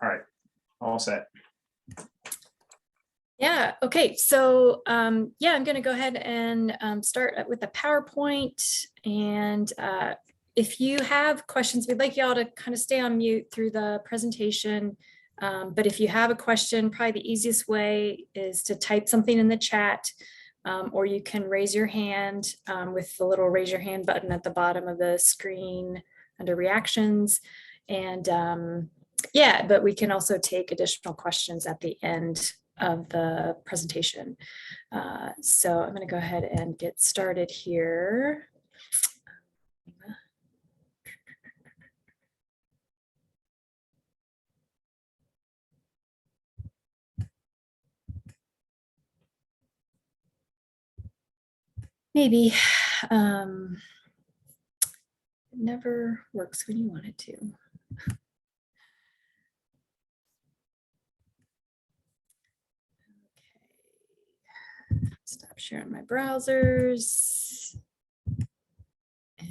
All right, all set. Yeah, okay, so yeah, I'm gonna go ahead and start with the PowerPoint. And if you have questions, we'd like y'all to kind of stay on mute through the presentation. But if you have a question, probably the easiest way is to type something in the chat, or you can raise your hand with the little raise your hand button at the bottom of the screen under reactions. And yeah, but we can also take additional questions at the end of the presentation. So I'm going to go ahead and get started here. Maybe it never works when you want it to. Okay. Stop sharing my browsers and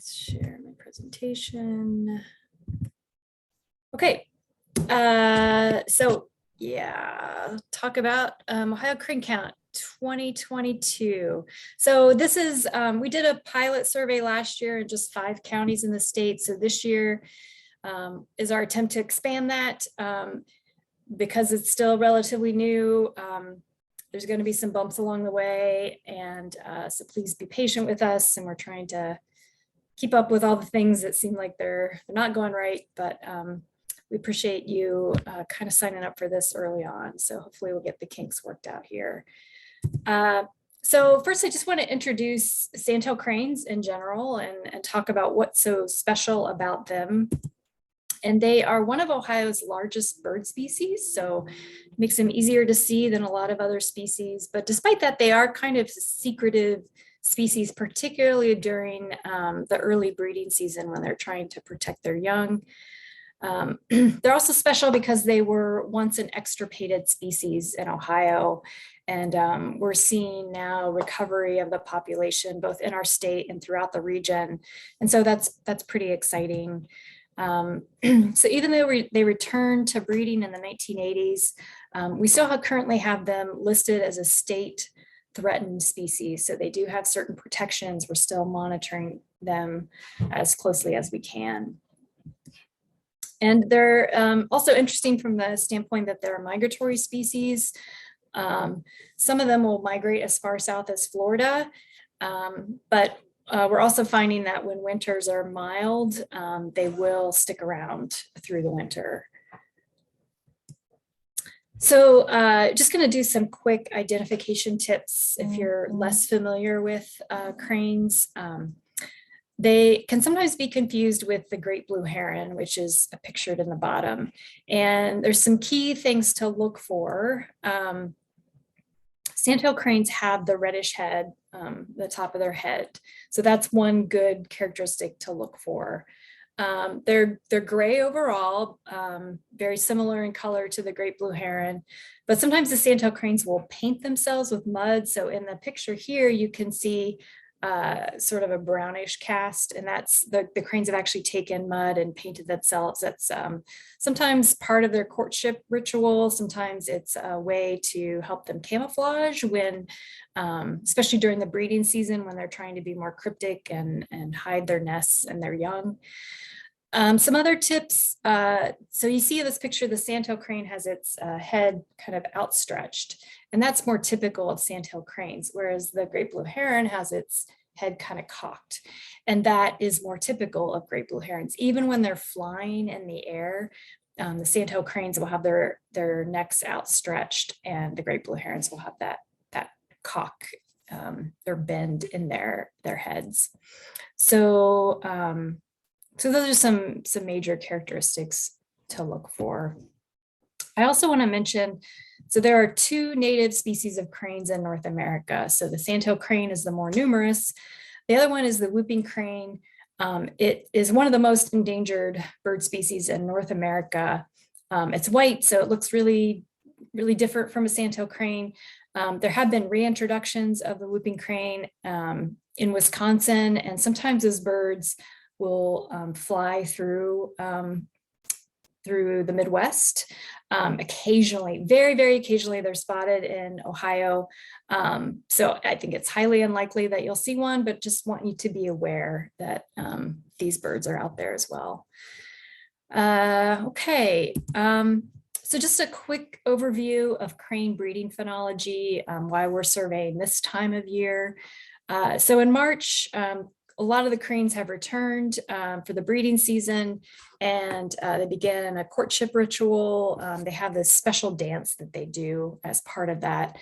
share my presentation. Okay, so yeah, talk about Ohio Crane Count 2022. So this is, we did a pilot survey last year in just 5 counties in the state. So this year is our attempt to expand that because it's still relatively new. There's going to be some bumps along the way, and so please be patient with us. And we're trying to keep up with all the things that seem like they're not going right, but we appreciate you kind of signing up for this early on. So hopefully we'll get the kinks worked out here. So first, I just want to introduce Sandhill cranes in general and talk about what's so special about them. And they are one of Ohio's largest bird species, so it makes them easier to see than a lot of other species. But despite that, they are kind of secretive species, particularly during the early breeding season when they're trying to protect their young. They're also special because they were once an extirpated species in Ohio, and we're seeing now recovery of the population both in our state and throughout the region. And so that's pretty exciting. So even though they returned to breeding in the 1980s, we still currently have them listed as a state threatened species. So they do have certain protections. We're still monitoring them as closely as we can. And they're also interesting from the standpoint that they're a migratory species. Some of them will migrate as far south as Florida, but we're also finding that when winters are mild, they will stick around through the winter. So just going to do some quick identification tips if you're less familiar with cranes. They can sometimes be confused with the great blue heron, which is pictured in the bottom. And there's some key things to look for. Sandhill cranes have the reddish head, the top of their head. So that's one good characteristic to look for. They're gray overall, very similar in color to the great blue heron, but sometimes the Sandhill cranes will paint themselves with mud. So in the picture here, you can see sort of a brownish cast, and that's the cranes have actually taken mud and painted themselves. That's sometimes part of their courtship ritual. Sometimes it's a way to help them camouflage when, especially during the breeding season, when they're trying to be more cryptic and hide their nests and their young. Some other tips. So you see this picture, the Sandhill crane has its head kind of outstretched, and that's more typical of Sandhill cranes, whereas the great blue heron has its head kind of cocked. And that is more typical of great blue herons. Even when they're flying in the air, the Sandhill cranes will have their necks outstretched, and the great blue herons will have that cock, their bend in their heads. So so those are some major characteristics to look for. I also want to mention, so there are 2 native species of cranes in North America. So the Sandhill crane is the more numerous. The other one is the whooping crane. It is one of the most endangered bird species in North America. It's white, so it looks really, really different from a Sandhill crane. There have been reintroductions of the whooping crane in Wisconsin, and sometimes those birds will fly through through the Midwest. Occasionally, very, very occasionally, they're spotted in Ohio. So I think it's highly unlikely that you'll see one, but just want you to be aware that these birds are out there as well. Okay. So just a quick overview of crane breeding phenology, why we're surveying this time of year. So in March, a lot of the cranes have returned for the breeding season, and they begin a courtship ritual. They have this special dance that they do as part of that.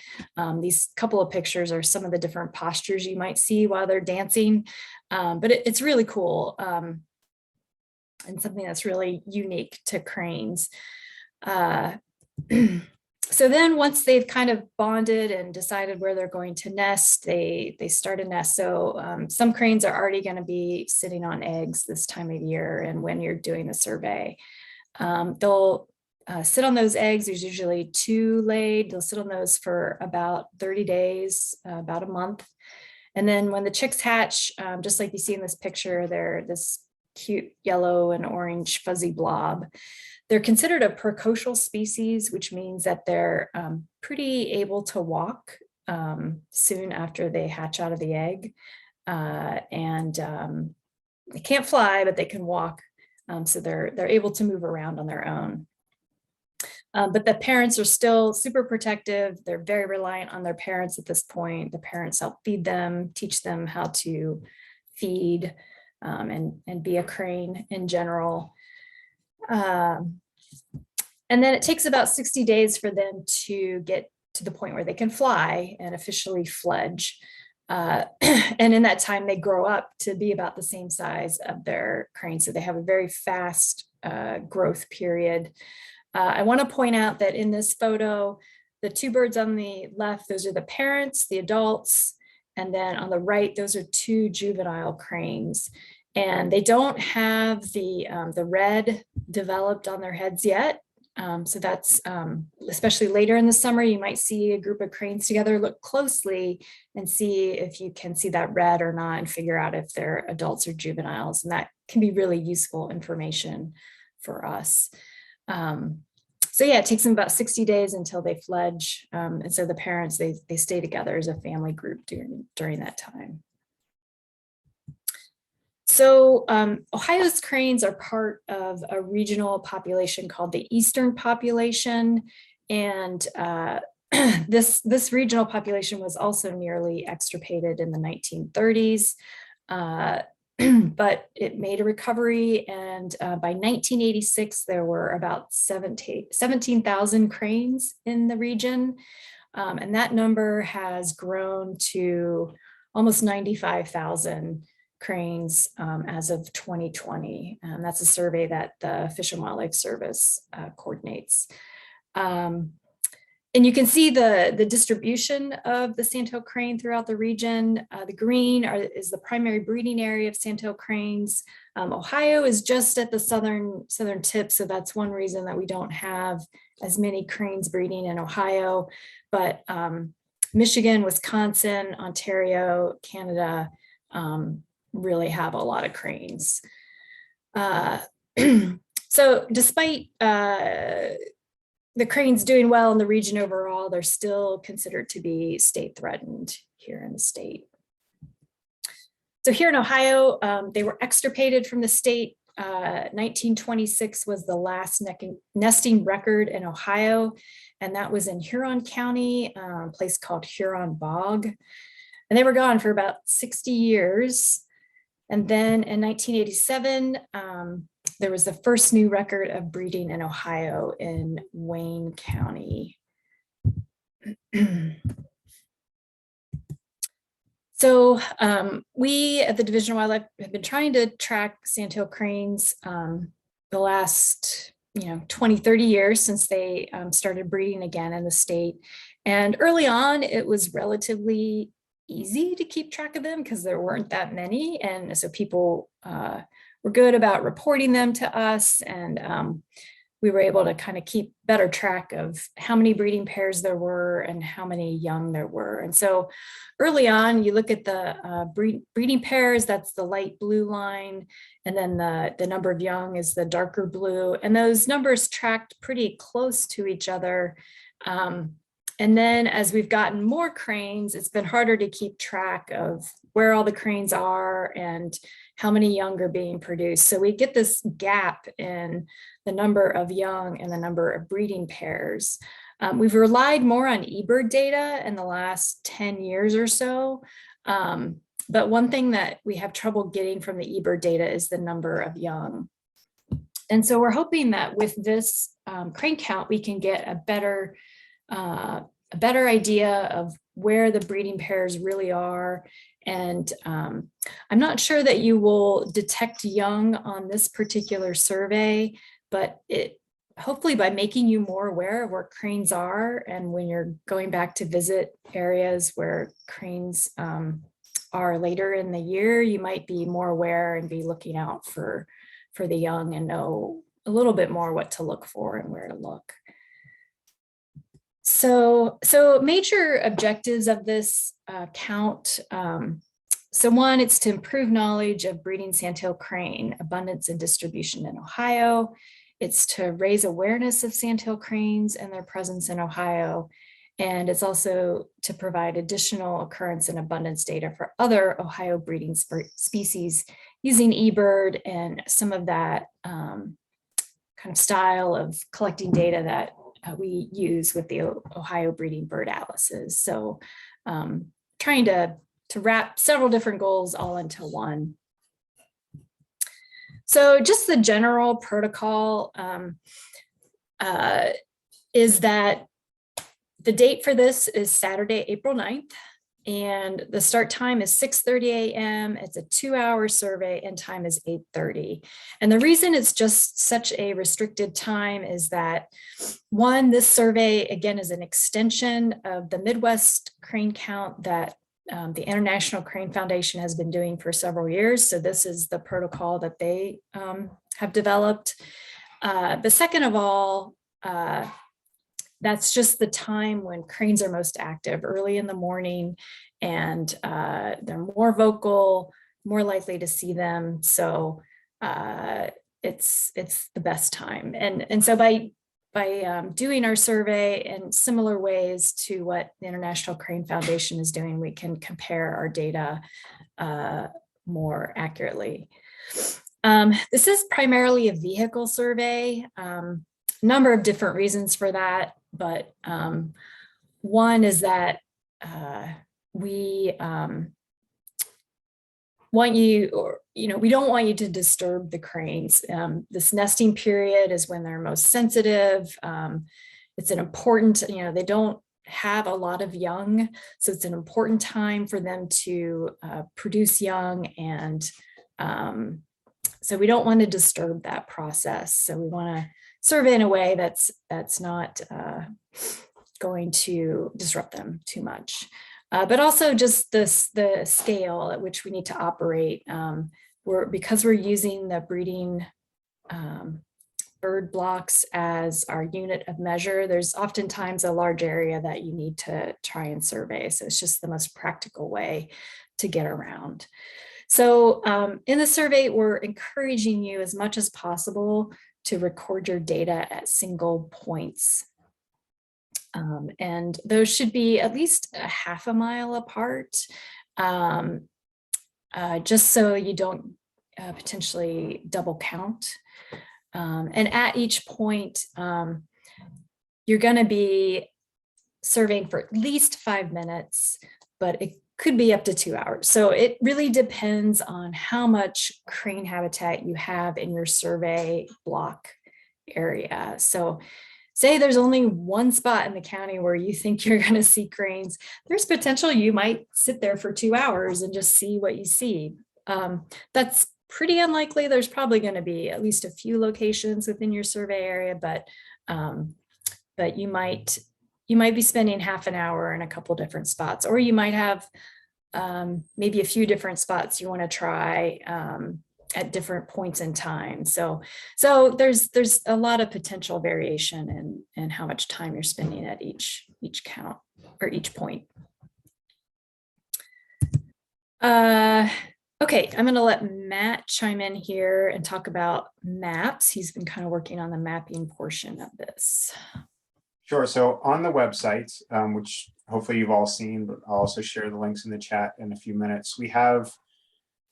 These couple of pictures are some of the different postures you might see while they're dancing, but it's really cool and something that's really unique to cranes. So then once they've kind of bonded and decided where they're going to nest, they start a nest. So some cranes are already going to be sitting on eggs this time of year. And when you're doing the survey, they'll sit on those eggs. There's usually 2 laid. They'll sit on those for about 30 days, about a month. And then when the chicks hatch, just like you see in this picture, they're this cute yellow and orange fuzzy blob. They're considered a precocial species, which means that they're pretty able to walk soon after they hatch out of the egg. And they can't fly, but they can walk. So they're able to move around on their own. But the parents are still super protective. They're very reliant on their parents at this point. The parents help feed them, teach them how to feed and be a crane in general. And then it takes about 60 days for them to get to the point where they can fly and officially fledge. And in that time, they grow up to be about the same size of their crane. So they have a very fast growth period. I want to point out that in this photo, the 2 birds on the left, those are the parents, the adults, and then on the right, those are 2 juvenile cranes. And they don't have the red developed on their heads yet. So that's, especially later in the summer, you might see a group of cranes together, look closely and see if you can see that red or not and figure out if they're adults or juveniles. And that can be really useful information for us. So yeah, it takes them about 60 days until they fledge. And so the parents, they stay together as a family group during that time. So Ohio's cranes are part of a regional population called the Eastern population. And this regional population was also nearly extirpated in the 1930s. But it made a recovery, and by 1986, there were about 17,000 cranes in the region. And that number has grown to almost 95,000 cranes as of 2020. That's a survey that the Fish and Wildlife Service coordinates. And you can see the distribution of the sandhill crane throughout the region. The green is the primary breeding area of sandhill cranes. Ohio is just at the southern tip, so that's one reason that we don't have as many cranes breeding in Ohio. But Michigan, Wisconsin, Ontario, Canada really have a lot of cranes. So despite the cranes doing well in the region overall, they're still considered to be state threatened here in the state. So here in Ohio, they were extirpated from the state. 1926 was the last nesting record in Ohio, and that was in Huron County, a place called Huron Bog. And they were gone for about 60 years. And then in 1987, there was the first new record of breeding in Ohio in Wayne County. So we at the Division of Wildlife have been trying to track sandhill cranes the last 20, 30 years since they started breeding again in the state. And early on, it was relatively easy to keep track of them because there weren't that many. And so people were good about reporting them to us. And we were able to kind of keep better track of how many breeding pairs there were and how many young there were. And so early on, you look at the breeding pairs, that's the light blue line, and then the number of young is the darker blue. And those numbers tracked pretty close to each other. And then as we've gotten more cranes, it's been harder to keep track of where all the cranes are and how many young are being produced. So we get this gap in the number of young and the number of breeding pairs. We've relied more on eBird data in the last 10 years or so. But one thing that we have trouble getting from the eBird data is the number of young. And so we're hoping that with this crane count, we can get a better idea of where the breeding pairs really are. And I'm not sure that you will detect young on this particular survey, but hopefully by making you more aware of where cranes are, and when you're going back to visit areas where cranes are later in the year, you might be more aware and be looking out for the young and know a little bit more what to look for and where to look. So major objectives of this count. So one, it's to improve knowledge of breeding sandhill crane abundance and distribution in Ohio. It's to raise awareness of sandhill cranes and their presence in Ohio. And it's also to provide additional occurrence and abundance data for other Ohio breeding species using eBird and some of that kind of style of collecting data that we use with the Ohio breeding bird atlases. So trying to wrap several different goals all into one. So just the general protocol is that the date for this is Saturday, April 9th, and the start time is 6:30 a.m. It's a 2-hour survey and time is 8:30. And the reason it's just such a restricted time is that, one, this survey, again, is an extension of the Midwest crane count that the International Crane Foundation has been doing for several years. So this is the protocol that they have developed. But second of all, that's just the time when cranes are most active, early in the morning, and they're more vocal, more likely to see them. So it's the best time. And so by doing our survey in similar ways to what the International Crane Foundation is doing, we can compare our data more accurately. This is primarily a vehicle survey. Number of different reasons for that, but one is that we want you, or we don't want you to disturb the cranes. This nesting period is when they're most sensitive. It's an important, they don't have a lot of young, so it's an important time for them to produce young, and so we don't want to disturb that process. So we want to survey in a way that's not going to disrupt them too much. But also just the scale at which we need to operate. Because we're using the breeding bird blocks as our unit of measure, there's oftentimes a large area that you need to try and survey. So it's just the most practical way to get around. So in the survey, we're encouraging you as much as possible to record your data at single points. And those should be at least a half a mile apart, just so you don't potentially double count. And at each point, you're going to be surveying for at least 5 minutes, but it could be up to 2 hours. So it really depends on how much crane habitat you have in your survey block area. So say there's only one spot in the county where you think you're going to see cranes, there's potential you might sit there for 2 hours and just see what you see. That's pretty unlikely. There's probably going to be at least a few locations within your survey area, but you might be spending half an hour in a couple different spots, or you might have maybe a few different spots you want to try at different points in time. So there's a lot of potential variation in how much time you're spending at each count or each point. Okay, I'm going to let Matt chime in here and talk about maps. He's been kind of working on the mapping portion of this. Sure. So on the website, which hopefully you've all seen, but I'll also share the links in the chat in a few minutes, we have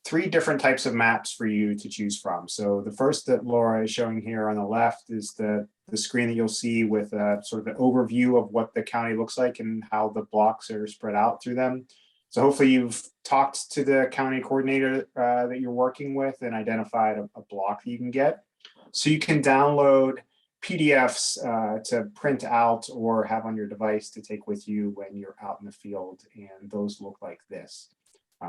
3 different types of maps for you to choose from. So the first that Laura is showing here on the left is the screen that you'll see with a sort of an overview of what the county looks like and how the blocks are spread out through them. So hopefully you've talked to the county coordinator that you're working with and identified a block that you can get. So you can download PDFs to print out or have on your device to take with you when you're out in the field. And those look like this.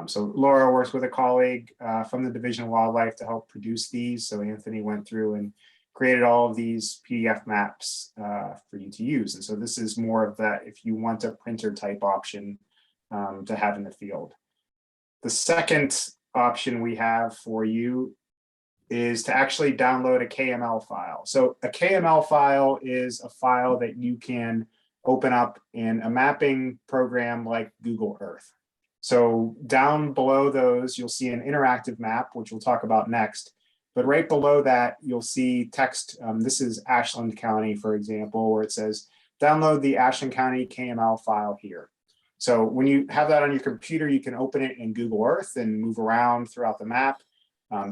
So Laura works with a colleague from the Division of Wildlife to help produce these. So Anthony went through and created all of these PDF maps for you to use. And so this is more of that if you want a printer type option to have in the field. The second option we have for you is to actually download a KML file. So a KML file is a file that you can open up in a mapping program like Google Earth. So down below those, you'll see an interactive map, which we'll talk about next. But right below that, you'll see text. This is Ashland County, for example, where it says, download the Ashland County KML file here. So when you have that on your computer, you can open it in Google Earth and move around throughout the map.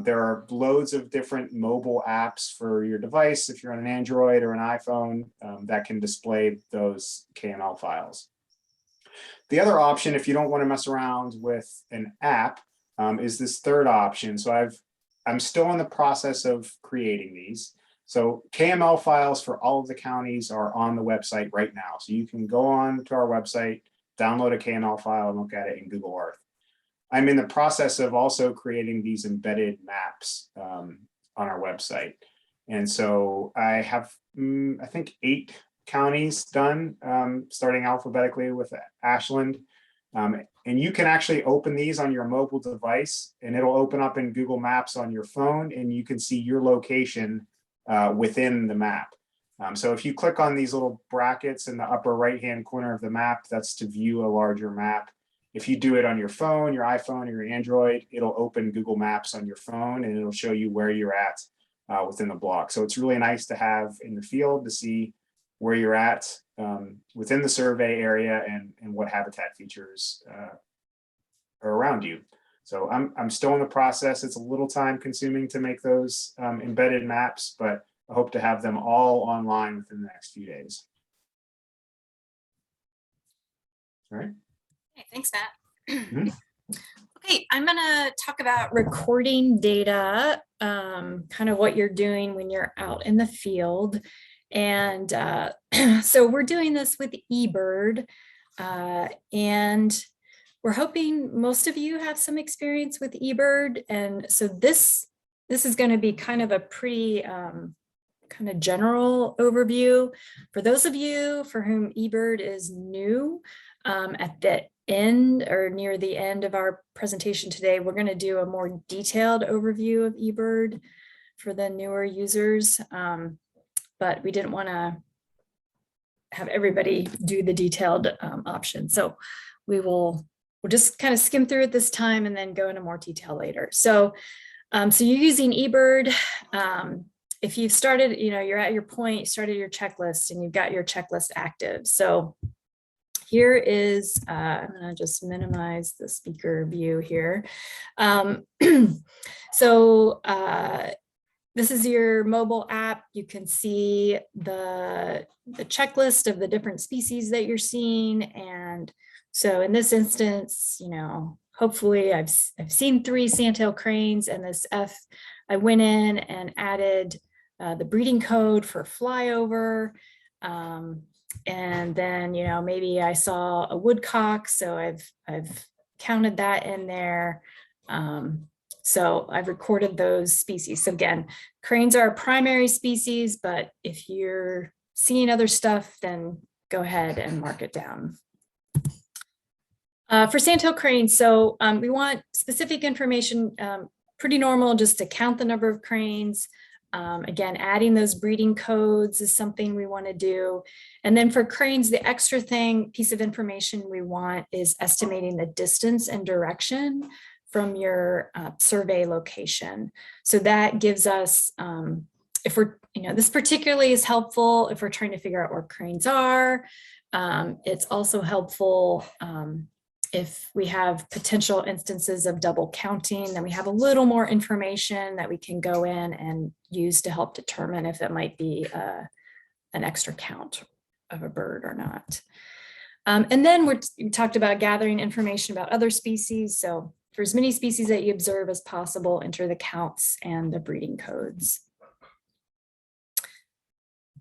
There are loads of different mobile apps for your device. If you're on an Android or an iPhone, that can display those KML files. The other option, if you don't want to mess around with an app, is this third option. So I'm still in the process of creating these. So KML files for all of the counties are on the website right now. So you can go on to our website, download a KML file and look at it in Google Earth. I'm in the process of also creating these embedded maps on our website. And so I have, I think 8 counties done, starting alphabetically with Ashland. And you can actually open these on your mobile device and it'll open up in Google Maps on your phone and you can see your location within the map. So if you click on these little brackets in the upper right-hand corner of the map, that's to view a larger map. If you do it on your phone, your iPhone, or your Android, it'll open Google Maps on your phone and it'll show you where you're at within the block. So it's really nice to have in the field to see where you're at within the survey area and what habitat features are around you. So I'm still in the process. It's a little time consuming to make those embedded maps, but I hope to have them all online within the next few days. All right. Okay, thanks, Matt. Okay, I'm going to talk about recording data, kind of what you're doing when you're out in the field. And so we're doing this with eBird, and we're hoping most of you have some experience with eBird. And so this is going to be kind of a pretty kind of general overview. For those of you for whom eBird is new, at the end or near the end of our presentation today, we're going to do a more detailed overview of eBird for the newer users. But we didn't want to have everybody do the detailed option. So we'll just kind of skim through it this time and then go into more detail later. So, so you're using eBird. If you've started, you're at your point, you started your checklist and you've got your checklist active. So here is, I'm going to just minimize the speaker view here. This is your mobile app. You can see the checklist of the different species that you're seeing. And so in this instance, hopefully I've seen 3 sandtail cranes and this F. I went in and added the breeding code for flyover. And then, maybe I saw a woodcock. So I've counted that in there. So I've recorded those species. So again, cranes are a primary species, but if you're seeing other stuff, then go ahead and mark it down. For sandtail cranes, so we want specific information pretty normal just to count the number of cranes. Again, adding those breeding codes is something we want to do. And then for cranes, the extra piece of information we want is estimating the distance and direction from your survey location. So that gives us, if we're, this particularly is helpful if we're trying to figure out where cranes are. It's also helpful if we have potential instances of double counting, then we have a little more information that we can go in and use to help determine if it might be an extra count of a bird or not. And then we talked about gathering information about other species. So for as many species that you observe as possible, enter the counts and the breeding codes.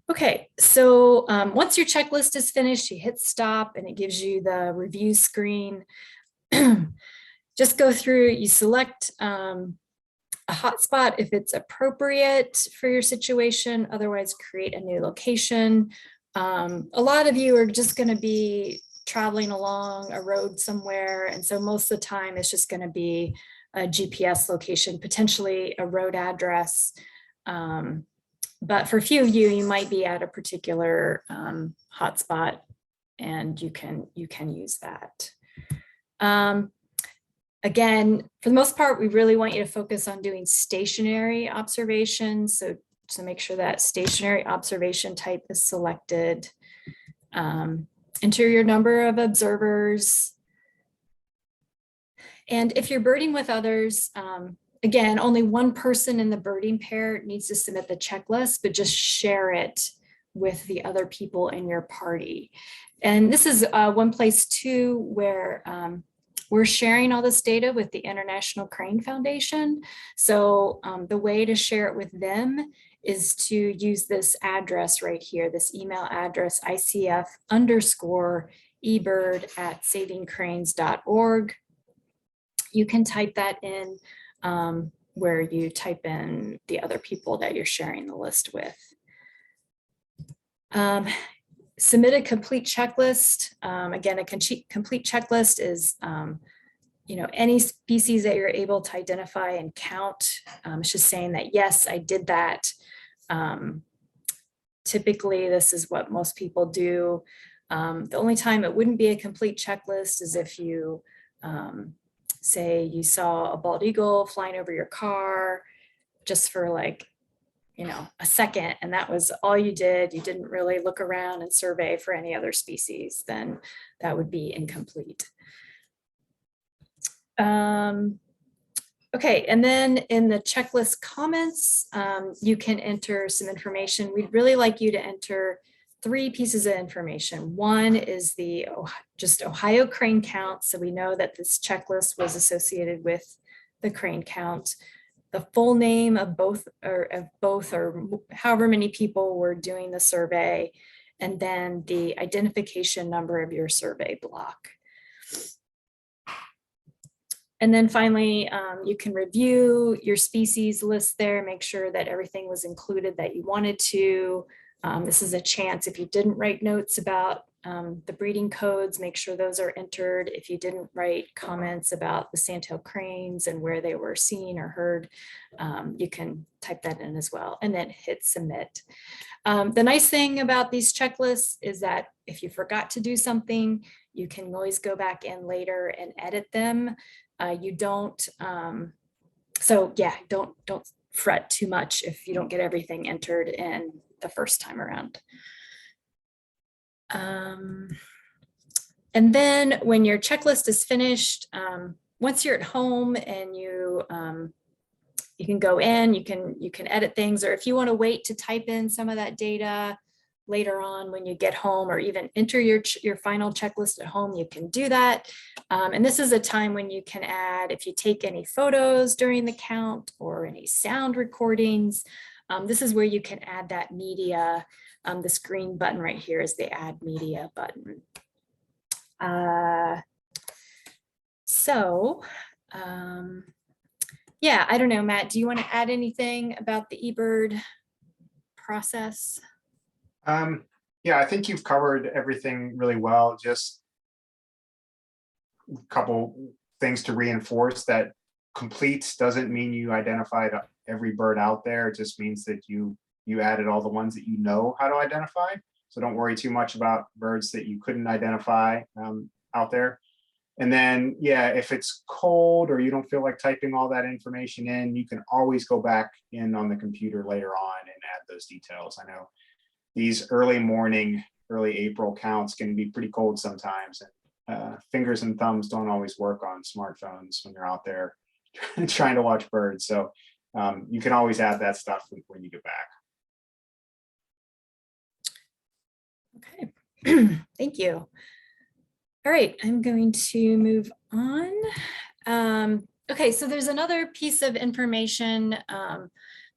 Okay, so once your checklist is finished, you hit stop and it gives you the review screen. Just go through, you select a hotspot if it's appropriate for your situation, otherwise create a new location. A lot of you are just going to be traveling along a road somewhere, and so most of the time it's just going to be a GPS location, potentially a road address. But for a few of you, you might be at a particular hotspot and you can use that. Again, for the most part, we really want you to focus on doing stationary observations. So to make sure that stationary observation type is selected. Enter your number of observers. And if you're birding with others, again, only one person in the birding pair needs to submit the checklist, but just share it with the other people in your party. And this is one place too where we're sharing all this data with the International Crane Foundation. So the way to share it with them is to use this address right here, this email address, icf_ebird@savingcranes.org. You can type that in where you type in the other people that you're sharing the list with. Submit a complete checklist. Again, a complete checklist is any species that you're able to identify and count. It's just saying that, yes, I did that. Typically, this is what most people do. The only time it wouldn't be a complete checklist is if you say you saw a bald eagle flying over your car just for like, a second, and that was all you did. You didn't really look around and survey for any other species, then that would be incomplete. Okay, and then in the checklist comments, you can enter some information. We'd really like you to enter 3 pieces of information. One is the just Ohio crane count. So we know that this checklist was associated with the crane count. The full name of both or however many people were doing the survey, and then the identification number of your survey block. And then finally, you can review your species list there, make sure that everything was included that you wanted to. This is a chance if you didn't write notes about the breeding codes, make sure those are entered. If you didn't write comments about the sandtail cranes and where they were seen or heard, you can type that in as well and then hit submit. The nice thing about these checklists is that if you forgot to do something, you can always go back in later and edit them. You don't, so yeah, don't fret too much if you don't get everything entered in the first time around. And then when your checklist is finished, once you're at home and you can go in, you can edit things, or if you want to wait to type in some of that data later on when you get home, or even enter your final checklist at home, you can do that. And this is a time when you can add, if you take any photos during the count or any sound recordings, this is where you can add that media. This green button right here is the add media button. Yeah, I don't know, Matt, do you want to add anything about the eBird process? Yeah, I think you've covered everything really well. Just a couple things to reinforce that complete doesn't mean you identified every bird out there. It just means that you added all the ones that you know how to identify. So don't worry too much about birds that you couldn't identify out there. And then, yeah, if it's cold or you don't feel like typing all that information in, you can always go back in on the computer later on and add those details. I know these early morning, early April counts can be pretty cold sometimes. And fingers and thumbs don't always work on smartphones when you're out there trying to watch birds. So you can always add that stuff when you get back. Okay, thank you. All right, I'm going to move on. Okay, so there's another piece of information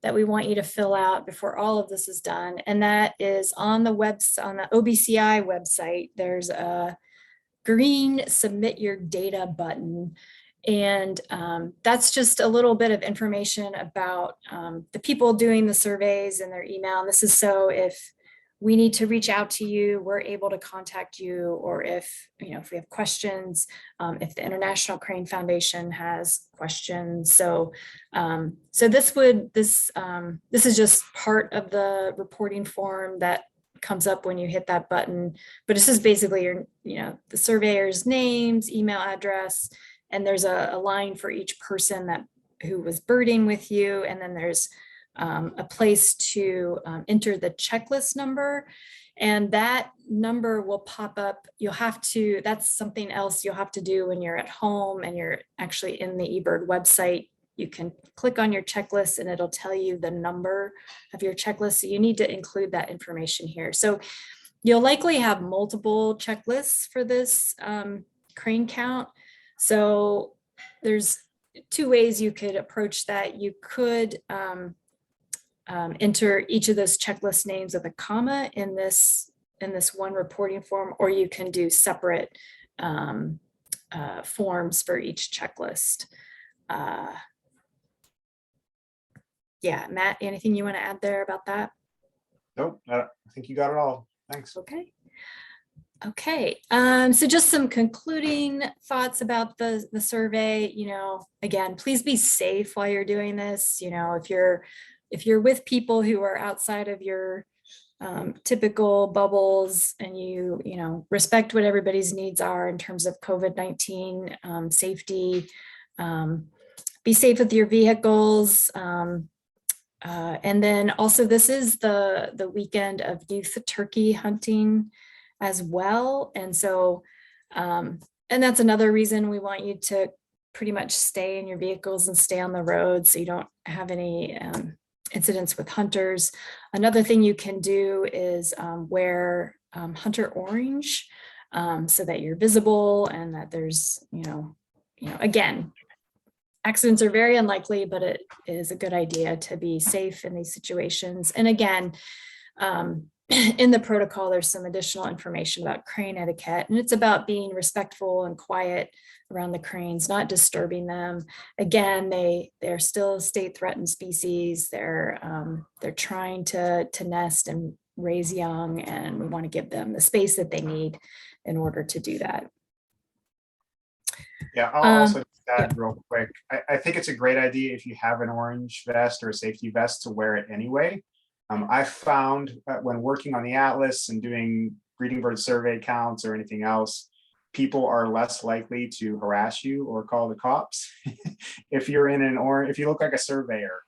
that we want you to fill out before all of this is done, and that is on the OBCI website. There's a green submit your data button, and that's just a little bit of information about the people doing the surveys and their email. And this is so if we need to reach out to you, we're able to contact you, or if we have questions, if the International Crane Foundation has questions. So this is just part of the reporting form that comes up when you hit that button. But this is basically your the surveyor's names, email address, and there's a line for each person who was birding with you, and then there's a place to enter the checklist number, and that number will pop up. That's something else you'll have to do when you're at home and you're actually in the eBird website. You can click on your checklist and it'll tell you the number of your checklist. So you need to include that information here. So you'll likely have multiple checklists for this crane count. So there's two ways you could approach that. You could enter each of those checklist names with a comma in this one reporting form, or you can do separate forms for each checklist. Yeah, Matt, anything you want to add there about that? Nope, I think you got it all. Thanks. Okay. Okay, so just some concluding thoughts about the survey. Again, please be safe while you're doing this. If you're with people who are outside of your typical bubbles, and you respect what everybody's needs are in terms of COVID-19 safety, be safe with your vehicles. And then also, this is the weekend of youth turkey hunting as well. And so, and that's another reason we want you to pretty much stay in your vehicles and stay on the road so you don't have any incidents with hunters. Another thing you can do is wear hunter orange so that you're visible and that there's, again, accidents are very unlikely, but it is a good idea to be safe in these situations. And again, in the protocol, there's some additional information about crane etiquette, and it's about being respectful and quiet around the cranes, not disturbing them. Again, they're still a state threatened species. They're trying to nest and raise young, and we want to give them the space that they need in order to do that. Yeah, I'll also add real quick. I think it's a great idea if you have an orange vest or a safety vest to wear it anyway. I found when working on the Atlas and doing breeding bird survey counts or anything else, people are less likely to harass you or call the cops if you're in if you look like a surveyor.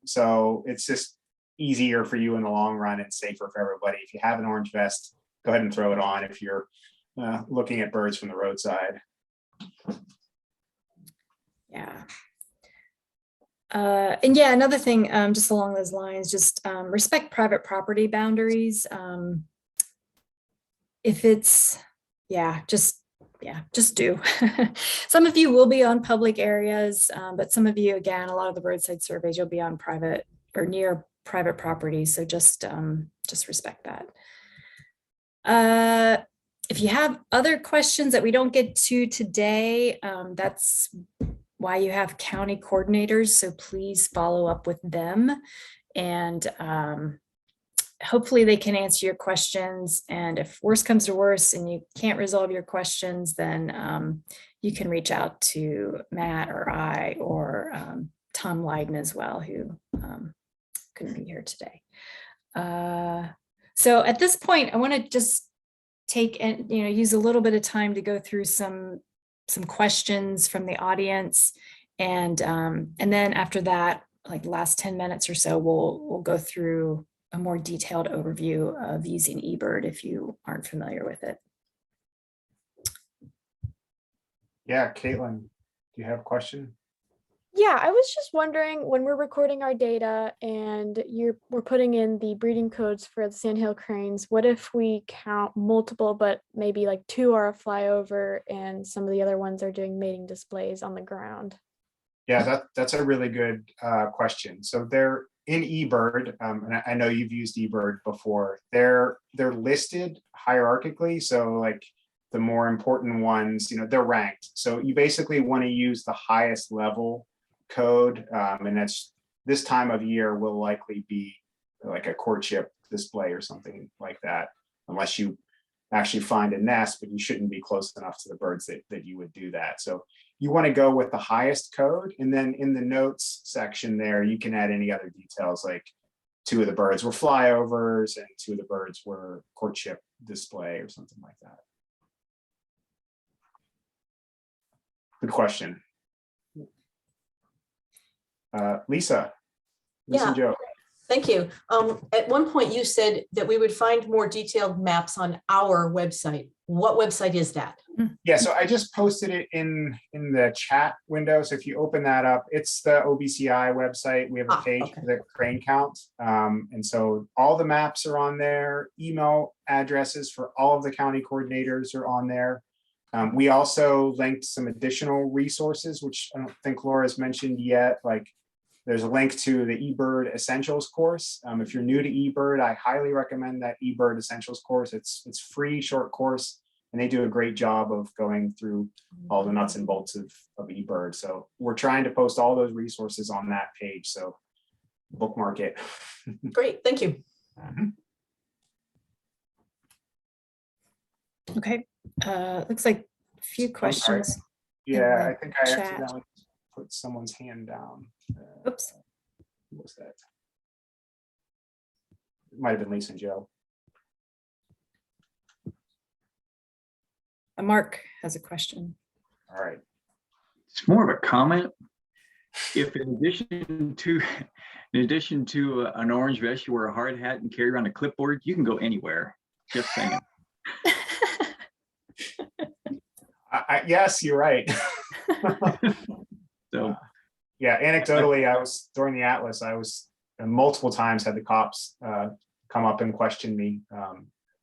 So it's just easier for you in the long run and safer for everybody. If you have an orange vest, go ahead and throw it on if you're looking at birds from the roadside. Yeah. And yeah, another thing, just along those lines, just respect private property boundaries. If it's, just do. Some of you will be on public areas, but some of you, again, a lot of the roadside surveys, you'll be on private or near private property. So just respect that. If you have other questions that we don't get to today, that's why you have county coordinators. So please follow up with them, and hopefully they can answer your questions. And if worse comes to worse and you can't resolve your questions, then you can reach out to Matt or I or Tom Lydon as well, who couldn't be here today. So at this point, I want to just take and use a little bit of time to go through some questions from the audience, and then after that, like the last 10 minutes or so, we'll go through a more detailed overview of using eBird if you aren't familiar with it. Yeah, Caitlin, do you have a question? Yeah, I was just wondering, when we're recording our data and we're putting in the breeding codes for the sandhill cranes, what if we count multiple, but maybe like 2 are a flyover and some of the other ones are doing mating displays on the ground? Yeah, that's a really good question. So they're in eBird, and I know you've used eBird before. They're listed hierarchically. So like the more important ones, they're ranked. So you basically want to use the highest level code, and that's this time of year will likely be like a courtship display or something like that, unless you actually find a nest, but you shouldn't be close enough to the birds that you would do that. So you want to go with the highest code, and then in the notes section there, you can add any other details, like 2 of the birds were flyovers and 2 of the birds were courtship display or something like that. Good question. Lisa Yeah. and Joe. Thank you. At one point you said that we would find more detailed maps on our website. What website is that? Yeah, so I just posted it in the chat window. So if you open that up, it's the OBCI website. We have a page Okay. for the crane count. And so all the maps are on there. Email addresses for all of the county coordinators are on there. We also linked some additional resources, which I don't think Laura's mentioned yet. Like there's a link to the eBird Essentials course. If you're new to eBird, I highly recommend that eBird Essentials course. It's free, short course, and they do a great job of going through all the nuts and bolts of eBird. So we're trying to post all those resources on that page. So bookmark it. Great, thank you. Okay, looks like a few I'm sorry. questions. Yeah, the I think I chat. accidentally put someone's hand down. Oops. Who was that? It might have been Lisa and Joe. Mark has a question. All right. It's more of a comment. If in addition to an orange vest, you wear a hard hat and carry around a clipboard, you can go anywhere. Just saying. Yes, you're right. So Yeah, anecdotally, I was during the Atlas, I was multiple times had the cops come up and question me.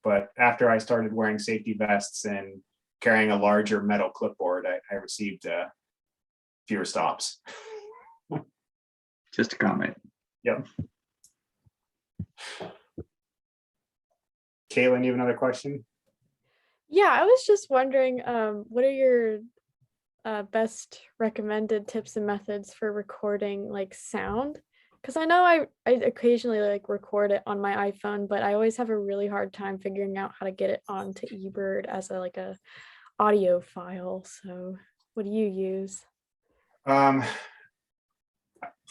But after I started wearing safety vests and carrying a larger metal clipboard, I received fewer stops. just a comment. Yep. Caitlin, you have another question? Yeah, I was just wondering, what are your best recommended tips and methods for recording like sound? Because I know I occasionally like record it on my iPhone, but I always have a really hard time figuring out how to get it onto eBird as a audio file. So what do you use?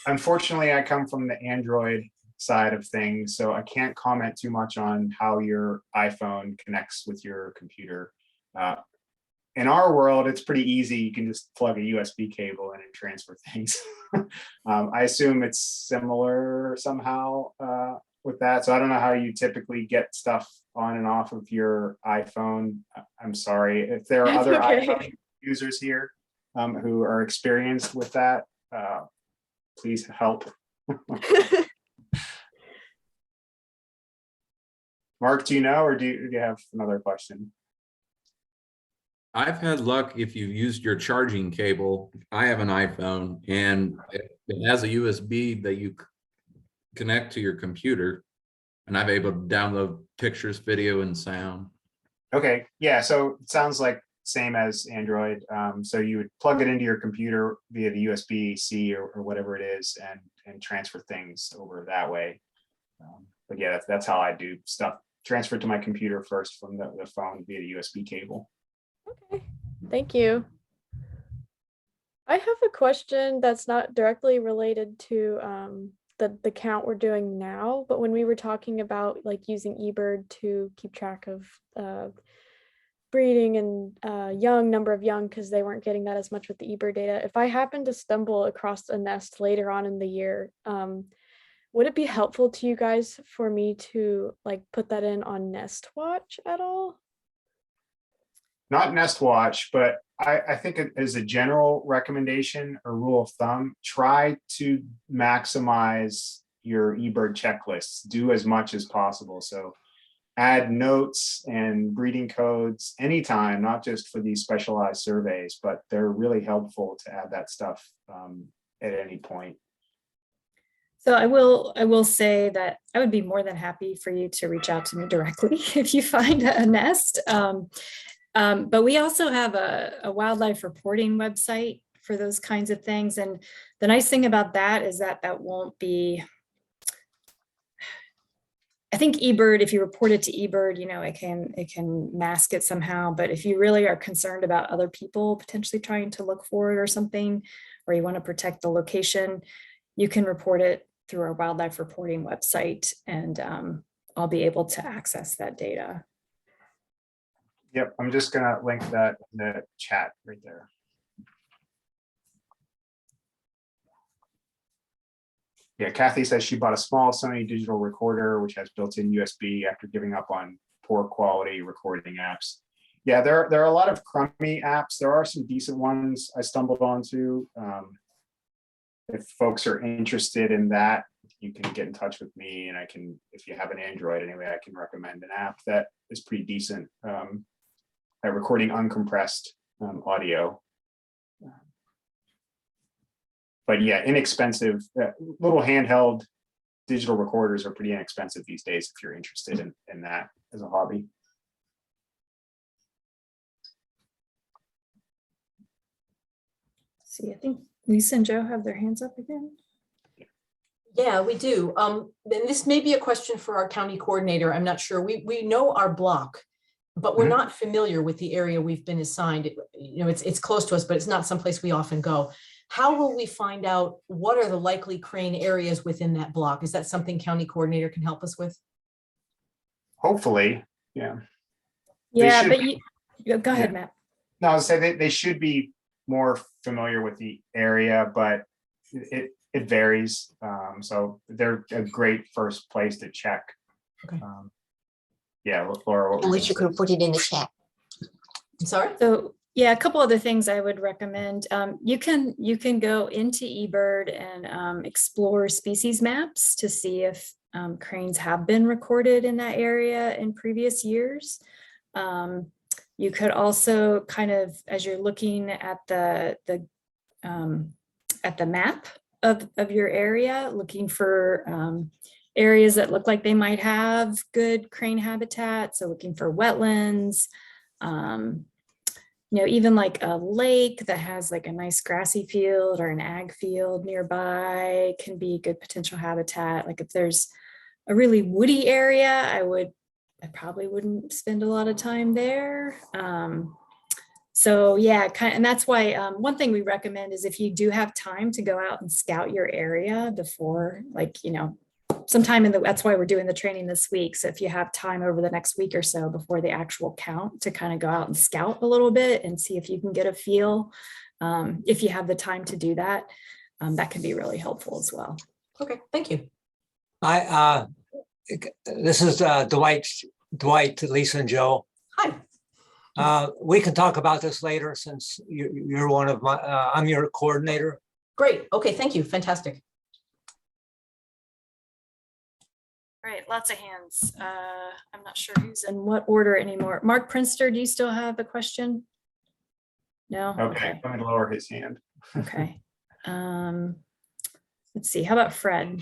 Unfortunately, I come from the Android side of things, so I can't comment too much on how your iPhone connects with your computer. In our world, it's pretty easy. You can just plug a USB cable in and transfer things. I assume it's similar somehow with that. So I don't know how you typically get stuff on and off of your iPhone. I'm sorry if there are That's other okay. iPhone users here who are experienced with that. Please help. Mark, do you know, or do you have another question? I've had luck if you've used your charging cable. I have an iPhone and it has a USB that you connect to your computer, and I'm able to download pictures, video, and sound. Okay, yeah, so it sounds like same as Android. So you would plug it into your computer via the USB-C or whatever it is and transfer things over that way. But yeah, that's how I do stuff. Transfer to my computer first from the phone via the USB cable. Okay, thank you. I have a question that's not directly related to the count we're doing now, but when we were talking about like using eBird to keep track of breeding and number of young, because they weren't getting that as much with the eBird data. If I happen to stumble across a nest later on in the year, would it be helpful to you guys for me to like put that in on Nest Watch at all? Not Nest Watch, but I think as a general recommendation or rule of thumb, try to maximize your eBird checklists, do as much as possible. So add notes and breeding codes anytime, not just for these specialized surveys, but they're really helpful to add that stuff at any point. So I will say that I would be more than happy for you to reach out to me directly if you find a nest. But we also have a wildlife reporting website for those kinds of things. And the nice thing about that is that that won't be, I think eBird, if you report it to eBird, you know, it can mask it somehow. But if you really are concerned about other people potentially trying to look for it or something, or you want to protect the location, you can report it through our wildlife reporting website, and I'll be able to access that data. Yep, I'm just gonna link that in the chat right there. Yeah, Kathy says she bought a small Sony digital recorder, which has built-in USB after giving up on poor quality recording apps. Yeah, there are a lot of crummy apps. There are some decent ones I stumbled onto. If folks are interested in that, you can get in touch with me, and I can, if you have an Android anyway, I can recommend an app that is pretty decent at recording uncompressed audio. But yeah, inexpensive, little handheld digital recorders are pretty inexpensive these days if you're interested in that as a hobby. See, I think Lisa and Joe have their hands up again. Yeah, we do. Then this may be a question for our county coordinator. I'm not sure. We know our block, but we're Mhm. not familiar with the area we've been assigned. You know, it's close to us, but it's not someplace we often go. How will we find out what are the likely crane areas within that block? Is that something county coordinator can help us with? Hopefully, yeah. Yeah, should but be. go ahead, Yeah. Matt. No, I would say they should be more familiar with the area, but it varies. So they're a great first place to check. Okay. Yeah, Laura. what were you Alicia gonna could put it in the chat. I'm sorry? So yeah, a couple other things I would recommend. You can go into eBird and explore species maps to see if cranes have been recorded in that area in previous years. You could also kind of, as you're looking at the map of your area, looking for areas that look like they might have good crane habitat. So looking for wetlands, you know, even like a lake that has like a nice grassy field or an ag field nearby can be good potential habitat. Like if there's a really woody area, I probably wouldn't spend a lot of time there. So yeah, and that's why one thing we recommend is if you do have time to go out and scout your area before, like, you know, sometime that's why we're doing the training this week. So if you have time over the next week or so before the actual count to kind of go out and scout a little bit and see if you can get a feel, if you have the time to do that, that can be really helpful as well. Okay, thank you. This is Dwight, Lisa and Joe. Hi, We can talk about this later since you're one of my, I'm your coordinator. great. Okay, thank you. Fantastic. All right, lots of hands. I'm not sure who's in what order anymore. Mark Prinster, do you still have a question? No? Okay, let me lower his hand. Okay. Let's see, how about Fred?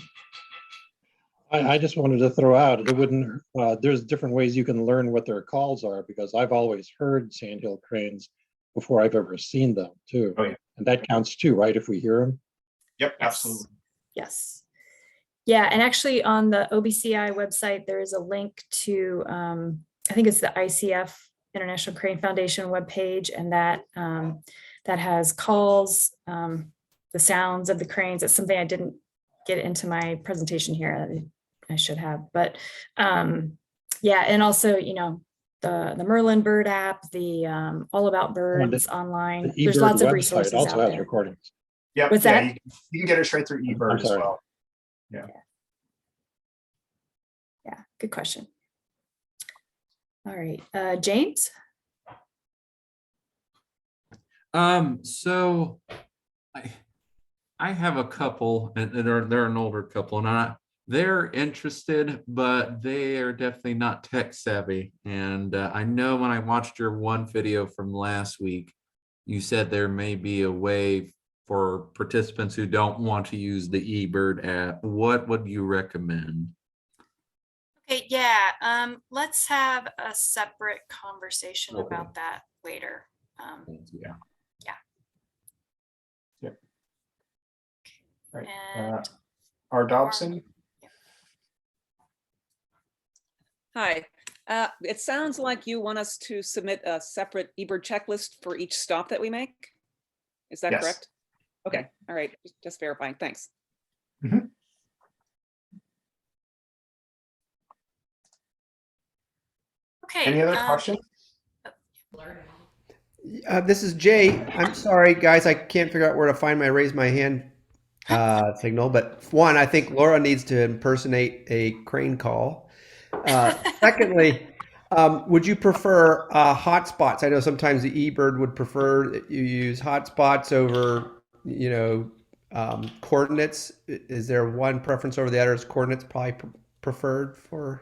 I just wanted to throw out, it wouldn't, there's different ways you can learn what their calls are, because I've always heard sandhill cranes before I've ever seen them too. Oh, yeah. And that counts too, right? If we hear them? Yep, absolutely. Yes. Yeah, and actually on the OBCI website, there is a link to, I think it's the ICF, International Crane Foundation webpage, and that that has calls, the sounds of the cranes. That's something I didn't get into my presentation here. I should have, but yeah, and also, you know, the Merlin Bird app, the All About Birds online. The There's eBird lots of website resources also out has there. recordings. Yep. What's yeah, that? you can get it straight through I'm eBird as sorry. well. Yeah, good question. All right, James? So I have a couple, and they're an older couple, and they're interested, but they are definitely not tech savvy. And I know when I watched your one video from last week, you said there may be a way for participants who don't want to use the eBird app. What would you recommend? Okay, yeah, let's have a separate conversation Okay. about that later. Yeah. Right. And R. Dobson. Hi. It sounds like you want us to submit a separate eBird checklist for each stop that we make. Is that Yes. correct? Okay, all right, just verifying, thanks. okay. Any other questions? This is Jay. I'm sorry, guys. I can't figure out where to find my raise my hand signal. But one, I think Laura needs to impersonate a crane call. Secondly, would you prefer hotspots? I know sometimes the eBird would prefer that you use hotspots over, you know, coordinates. Is there one preference over the other? Is coordinates probably preferred for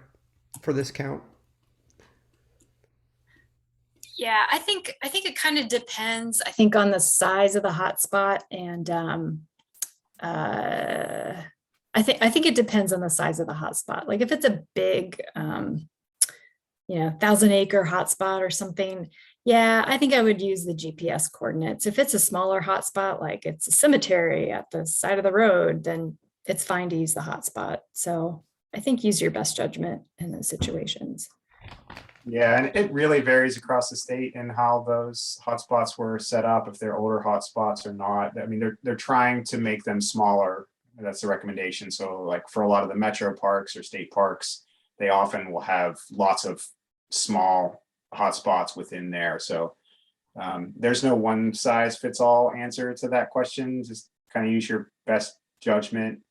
this count? Yeah, I think it kind of depends, I think, on the size of the hotspot, and I think it depends on the size of the hotspot. Like if it's a big you know, 1,000-acre hotspot or something, yeah, I think I would use the GPS coordinates. If it's a smaller hotspot, like it's a cemetery at the side of the road, then it's fine to use the hotspot. So I think use your best judgment in those situations. Yeah, and it really varies across the state and how those hotspots were set up, if they're older hotspots or not. I mean, they're trying to make them smaller. That's the recommendation. So like for a lot of the metro parks or state parks, they often will have lots of small hotspots within there. So there's no one size fits all answer to that question. Just kind of use your best judgment.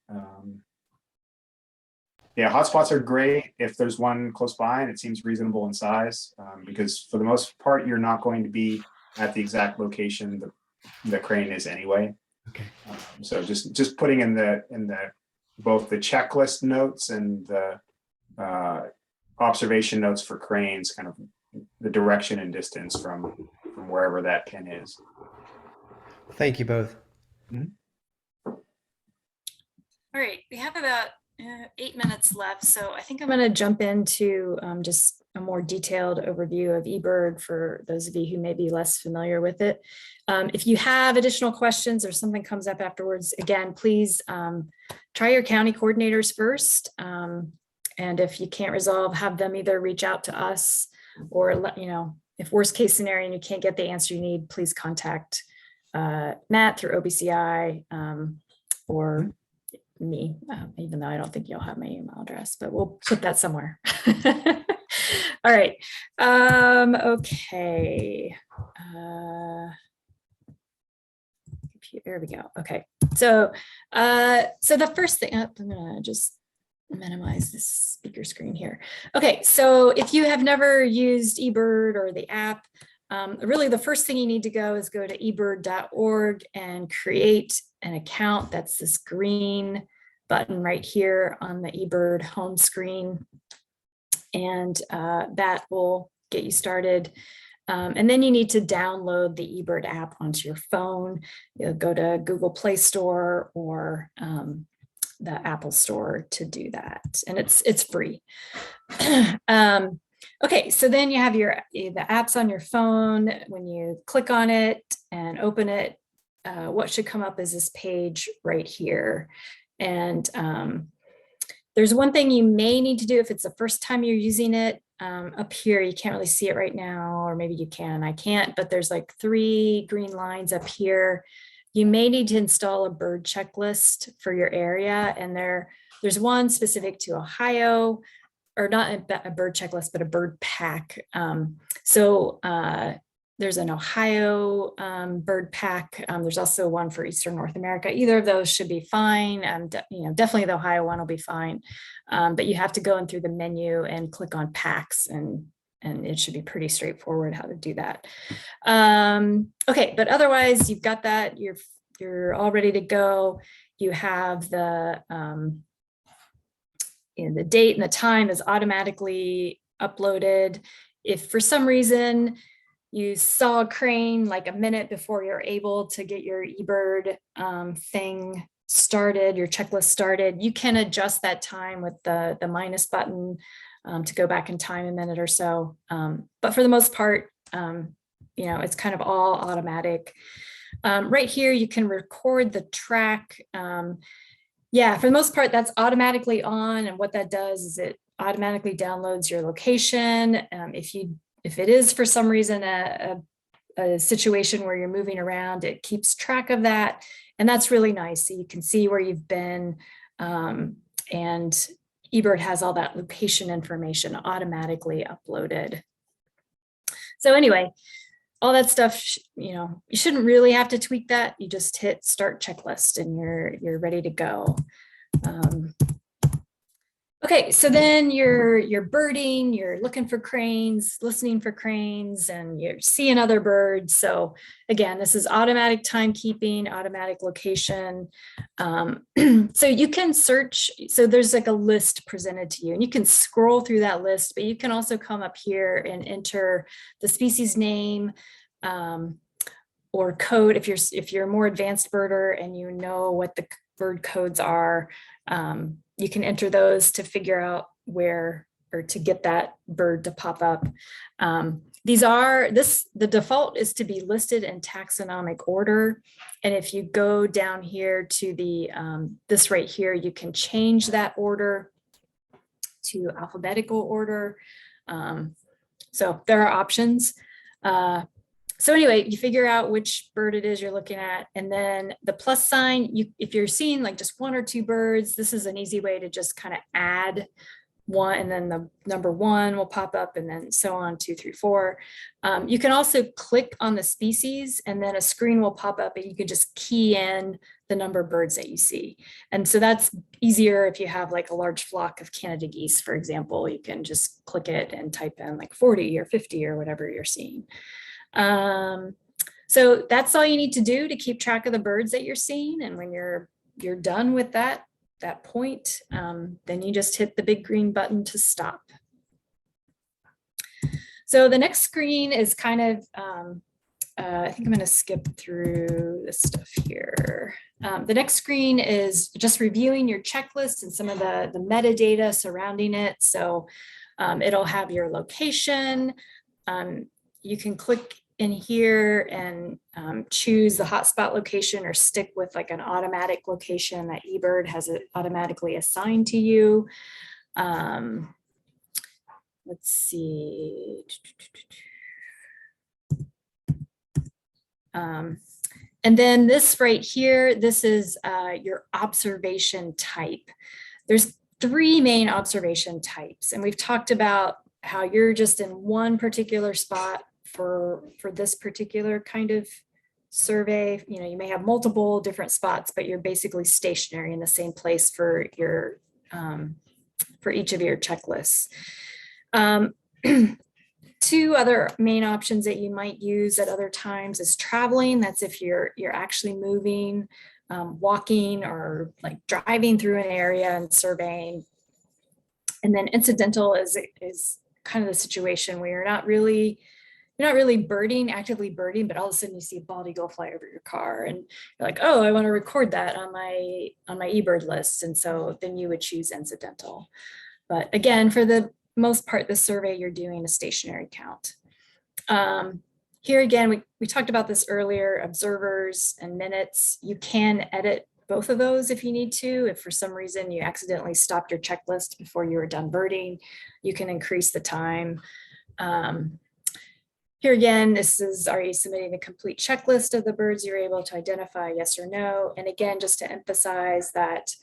Yeah, hotspots are great if there's one close by and it seems reasonable in size, because for the most part, you're not going to be at the exact location the crane is anyway. Okay. So just putting in the both the checklist notes and the observation notes for cranes, kind of the direction and distance from wherever that pin is. Thank you both. All right, we have about 8 minutes left, so I think I'm going to jump into just a more detailed overview of eBird for those of you who may be less familiar with it. If you have additional questions or something comes up afterwards, again, please try your county coordinators first. And if you can't resolve, have them either reach out to us or let you know, if worst case scenario and you can't get the answer you need, please contact Matt through OBCI or me, even though I don't think you'll have my email address, but we'll put that somewhere. All right. Okay. There we go. Okay. So, so the first thing, I'm gonna just minimize this speaker screen here. Okay. So if you have never used eBird or the app, really the first thing you need to go is go to ebird.org and create an account. That's this green button right here on the eBird home screen. And that will get you started. And then you need to download the eBird app onto your phone. You'll go to Google Play Store or the Apple Store to do that. And it's free. Okay, so then you have the apps on your phone. When you click on it and open it, what should come up is this page right here. And there's one thing you may need to do if it's the first time you're using it. up here. You can't really see it right now, or maybe you can, I can't, but there's like 3 green lines up here. You may need to install a bird checklist for your area, and there's one specific to Ohio, or not a bird checklist, but a bird pack. There's an Ohio bird pack. There's also one for Eastern North America. Either of those should be fine. Definitely the Ohio one will be fine. But you have to go in through the menu and click on packs, and it should be pretty straightforward how to do that. Okay, but otherwise you've got that. You're all ready to go. You have the the date and the time is automatically uploaded. If for some reason you saw a crane like a minute before you're able to get your eBird thing started, your checklist started, you can adjust that time with the minus button to go back in time a minute or so. But for the most part, it's kind of all automatic. Right here, you can record the track. Yeah, for the most part, that's automatically on. And what that does is it automatically downloads your location. If it is for some reason a situation where you're moving around, it keeps track of that. And that's really nice. So you can see where you've been. And eBird has all that location information automatically uploaded. So anyway, all that stuff, you shouldn't really have to tweak that. You just hit start checklist and you're ready to go. Okay, so then you're birding, you're looking for cranes, listening for cranes, and you're seeing other birds. So again, this is automatic timekeeping, automatic location. So you can search, so there's like a list presented to you, and you can scroll through that list, but you can also come up here and enter the species name or code. If you're a more advanced birder and you know what the bird codes are, you can enter those to figure out where, or to get that bird to pop up. The default is to be listed in taxonomic order. And if you go down here to this right here, you can change that order to alphabetical order. So there are options. So anyway, you figure out which bird it is you're looking at, and then the plus sign, if you're seeing like just 1 or 2 birds, this is an easy way to just kind of add one, and then the number 1 will pop up, and then so on, 2, 3, 4. You can also click on the species, and then a screen will pop up, and you can just key in the number of birds that you see. And so that's easier if you have like a large flock of Canada geese, for example. You can just click it and type in like 40 or 50 or whatever you're seeing. So that's all you need to do to keep track of the birds that you're seeing. And when you're done with that point, then you just hit the big green button to stop. So the next screen is kind of, I think I'm going to skip through this stuff here. The next screen is just reviewing your checklist and some of the metadata surrounding it. So it'll have your location. You can click in here and choose the hotspot location, or stick with like an automatic location that eBird has it automatically assigned to you. Let's see. And then this right here, this is your observation type. There's 3 main observation types, and we've talked about how you're just in one particular spot for this particular kind of survey. You may have multiple different spots, but you're basically stationary in the same place for your for each of your checklists. 2 other main options that you might use at other times is traveling. That's if you're actually moving, walking, or like driving through an area and surveying. And then incidental is kind of the situation where you're not really actively birding, but all of a sudden you see a bald eagle fly over your car, and you're like, oh, I want to record that on my eBird list. And so then you would choose incidental. But again, for the most part, the survey, you're doing a stationary count. Here again, we talked about this earlier, observers and minutes. You can edit both of those if you need to. If for some reason you accidentally stopped your checklist before you were done birding, you can increase the time. Here again, this is, are you submitting a complete checklist of the birds you're able to identify, yes or no? And again, just to emphasize that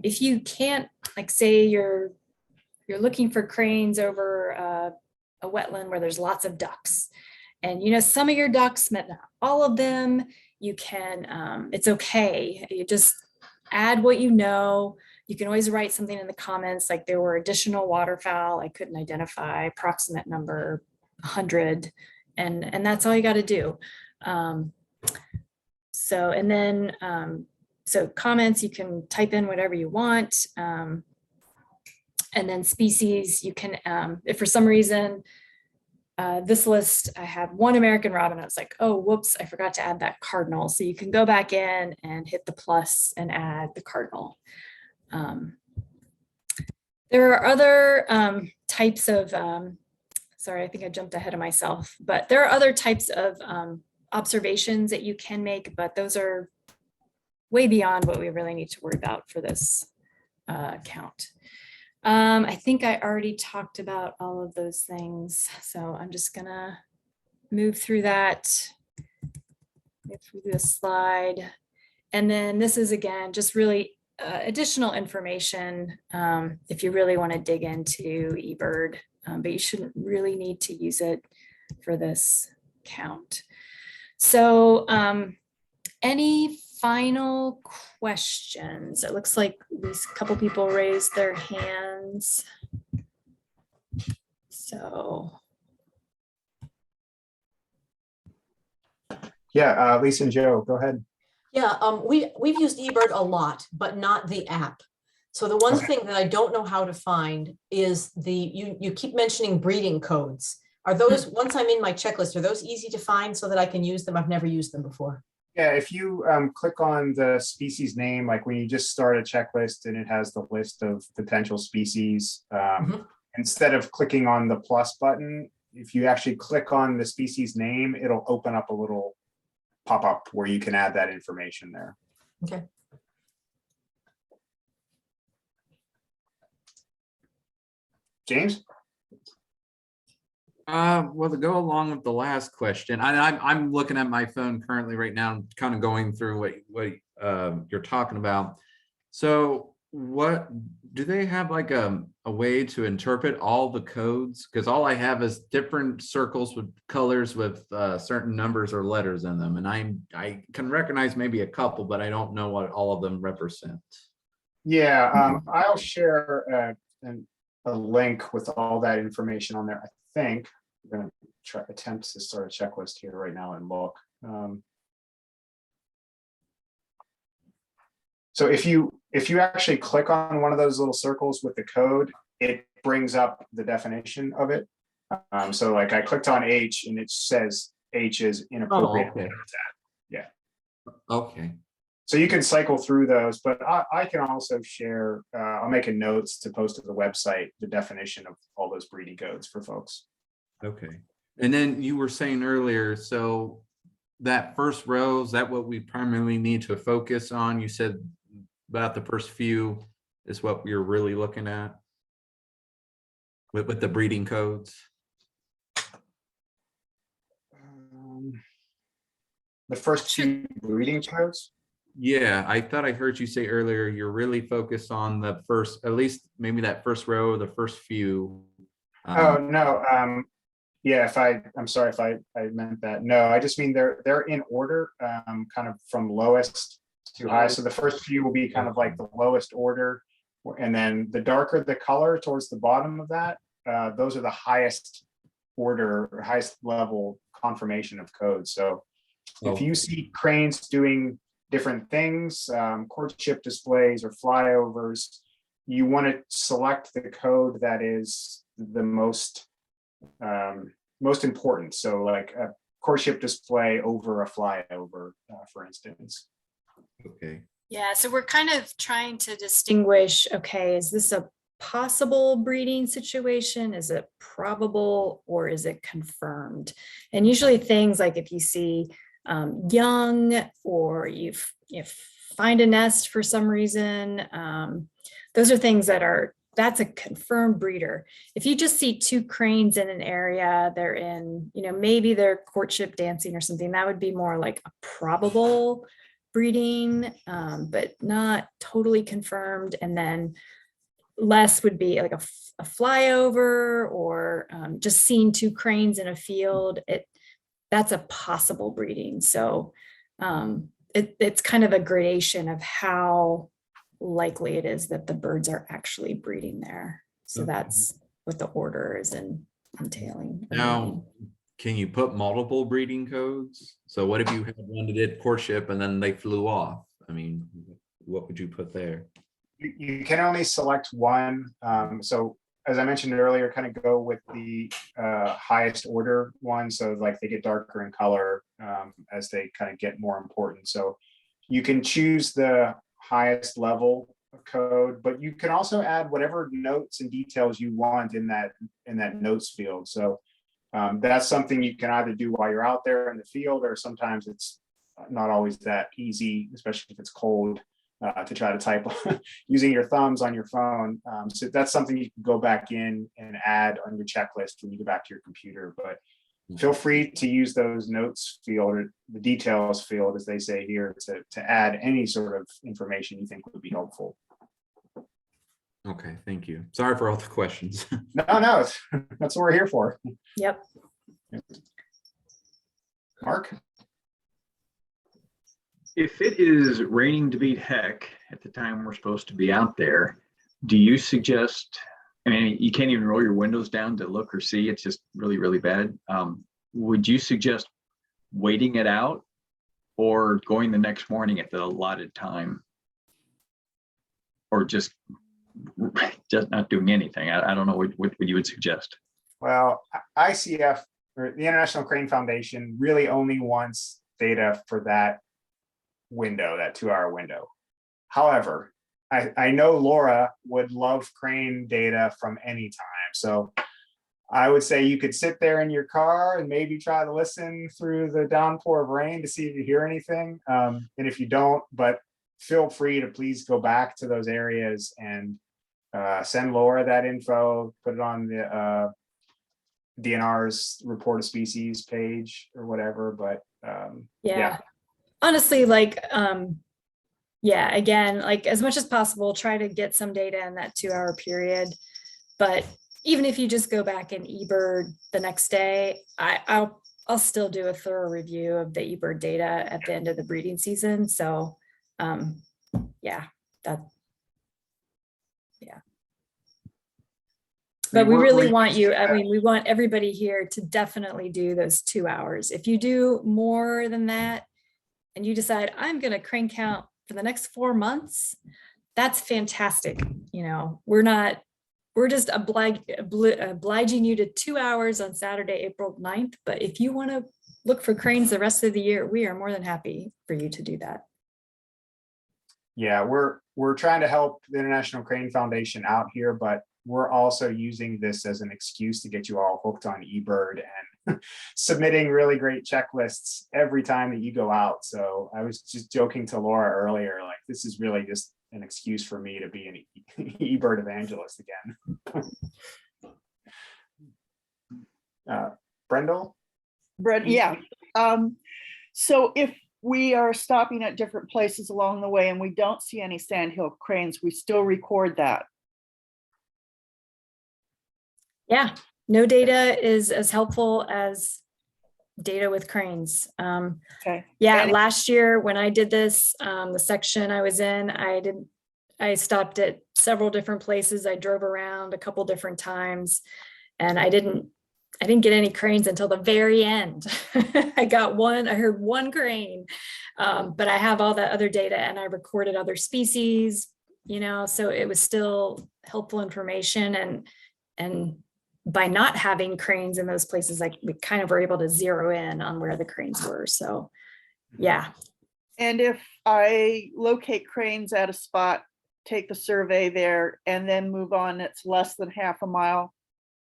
if you can't, like say you're looking for cranes over a wetland where there's lots of ducks, and you know some of your ducks, but not all of them, you can, it's okay. You just add what you know. You can always write something in the comments, like there were additional waterfowl I couldn't identify, approximate number 100, and that's all you got to do. So, and then, so comments, you can type in whatever you want. And then species, you can, if for some reason, this list, I had one American robin. I was like, oh, whoops, I forgot to add that cardinal. So you can go back in and hit the plus and add the cardinal. There are other types of, sorry, I think I jumped ahead of myself, but there are other types of observations that you can make, but those are way beyond what we really need to worry about for this count. I think I already talked about all of those things, so I'm just gonna move through that, move through this slide. And then this is, again, just really additional information if you really want to dig into eBird, but you shouldn't really need to use it for this count. So any final questions? It looks like there's a couple people raised their hands. So. Yeah, Lisa and Joe, go ahead. Yeah, we've used eBird a lot, but not the app. So the one thing that I don't know how to find is you keep mentioning breeding codes. Are those, once I'm in my checklist, are those easy to find so that I can use them? I've never used them before. Yeah, if you click on the species name, like when you just start a checklist and it has the list of potential species, instead of clicking on the plus button, if you actually click on the species name, it'll open up a little pop-up where you can add that information there. Okay. James? Well, to go along with the last question, I'm looking at my phone currently right now, kind of going through what you're talking about. So what, do they have like a way to interpret all the codes? Because all I have is different circles with colors with certain numbers or letters in them. And I can recognize maybe a couple, but I don't know what all of them represent. Yeah, I'll share a link with all that information on there. I think I'm going to attempt to start a checklist here right now and look. So if you actually click on one of those little circles with the code, it brings up the definition of it. So like I clicked on H and it says H is inappropriate habitat. Yeah. Okay. So you can cycle through those, but I can also share, I'll make a notes to post to the website, the definition of all those breeding codes for folks. Okay. And then you were saying earlier, so that first row, is that what we primarily need to focus on? You said about the first few is what we're really looking at with the breeding codes. The first few breeding codes? Yeah, I thought I heard you say earlier, you're really focused on the first, at least maybe that first row, the first few. Oh, no. Yeah, I'm sorry if I meant that. No, I just mean they're in order, kind of from lowest to highest. So the first few will be kind of like the lowest order. And then the darker the color towards the bottom of that, those are the highest order, or highest level confirmation of code. So if you see cranes doing different things, courtship displays or flyovers, you want to select the code that is the most important. So like a courtship display over a flyover, for instance. Okay. Yeah, so we're kind of trying to distinguish, okay, is this a possible breeding situation? Is it probable or is it confirmed? And usually things like if you see young, or you find a nest for some reason. Those are things that's a confirmed breeder. If you just see two cranes in an area, they're in, maybe they're courtship dancing or something, that would be more like a probable breeding, but not totally confirmed. And then less would be like a flyover, or just seeing two cranes in a field. That's a possible breeding. So it's kind of a gradation of how likely it is that the birds are actually breeding there. So Okay. that's what the order is entailing. Now, can you put multiple breeding codes? So what if you had one that did courtship and then they flew off? I mean, what would you put there? You can only select one. So as I mentioned earlier, kind of go with the highest order one. So like they get darker in color as they kind of get more important. So you can choose the highest level code, but you can also add whatever notes and details you want in that notes field. So that's something you can either do while you're out there in the field, or sometimes it's not always that easy, especially if it's cold, to try to type using your thumbs on your phone. So that's something you can go back in and add on your checklist when you go back to your computer. But feel free to use those notes field, or the details field, as they say here, to add any sort of information you think would be helpful. Okay, thank you. Sorry for all the questions. No, that's what we're here for. Yep. Mark? If it is raining to beat heck at the time we're supposed to be out there, do you suggest, I mean, you can't even roll your windows down to look or see, it's just really, really bad. Would you suggest waiting it out or going the next morning at the allotted time? Or just not doing anything? I don't know what you would suggest. Well, ICF, or the International Crane Foundation, really only wants data for that window, that 2-hour window. However, I know Laura would love crane data from any time. So I would say you could sit there in your car and maybe try to listen through the downpour of rain to see if you hear anything. And if you don't, but feel free to please go back to those areas and send Laura that info, put it on the DNR's report of species page or whatever. But yeah. Honestly, like, again, like as much as possible, try to get some data in that 2-hour period. But even if you just go back in eBird the next day, I'll still do a thorough review of the eBird data at the end of the breeding season. So But we really want you, I mean, we want everybody here to definitely do those 2 hours. If you do more than that and you decide I'm going to crane count for the next 4 months, that's fantastic. We're just obliging you to 2 hours on Saturday, April 9th. But if you want to look for cranes the rest of the year, we are more than happy for you to do that. Yeah, we're trying to help the International Crane Foundation out here, but we're also using this as an excuse to get you all hooked on eBird and submitting really great checklists every time that you go out. So I was just joking to Laura earlier, like this is really just an excuse for me to be an eBird evangelist again. Brendel? Yeah. So if we are stopping at different places along the way and we don't see any sandhill cranes, we still record that. Yeah, no data is as helpful as data with cranes. Okay. Yeah, And last year when I did this, the section I was in, I stopped at several different places. I drove around a couple different times, and I didn't get any cranes until the very end. I heard one crane, but I have all that other data and I recorded other species, so it was still helpful information. And by not having cranes in those places, like we kind of were able to zero in on where the cranes were. So yeah. And if I locate cranes at a spot, take the survey there and then move on, it's less than half a mile,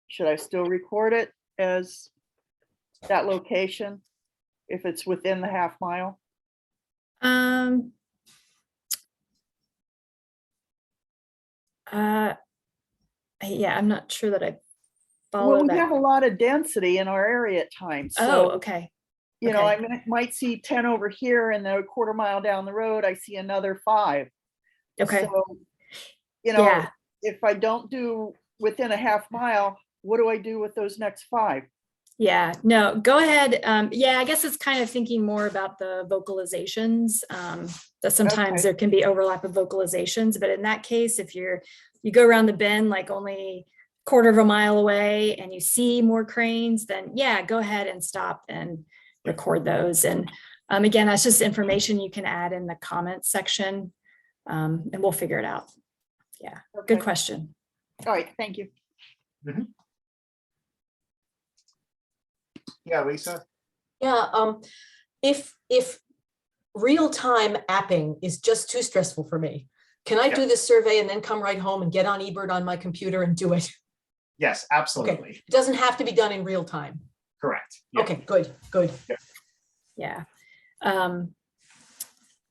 should I still record it as that location? if it's within the half mile? Um, yeah, I'm not sure that I Well, follow we that. have a lot of density in our area at times. Oh, So, okay. you know, okay. I might see 10 over here and then a quarter mile down the road, I see another 5. Okay. So, you know, Yeah. if I don't do within a half mile, what do I do with those next 5? Yeah, no, go ahead. Yeah, I guess it's kind of thinking more about the vocalizations. That sometimes Okay. there can be overlap of vocalizations, but in that case, if you go around the bend like only quarter of a mile away and you see more cranes, then yeah, go ahead and stop and record those. And again, that's just information you can add in the comments section, and we'll figure it out. Yeah, good Okay. question. All right, thank you. Yeah, Lisa? Yeah, if real-time apping is just too stressful for me, can I do this survey and then come right home and get on eBird on my computer and do it? Yes, absolutely. It doesn't have to be done in real time. Correct. Yeah. Okay, good. Yeah.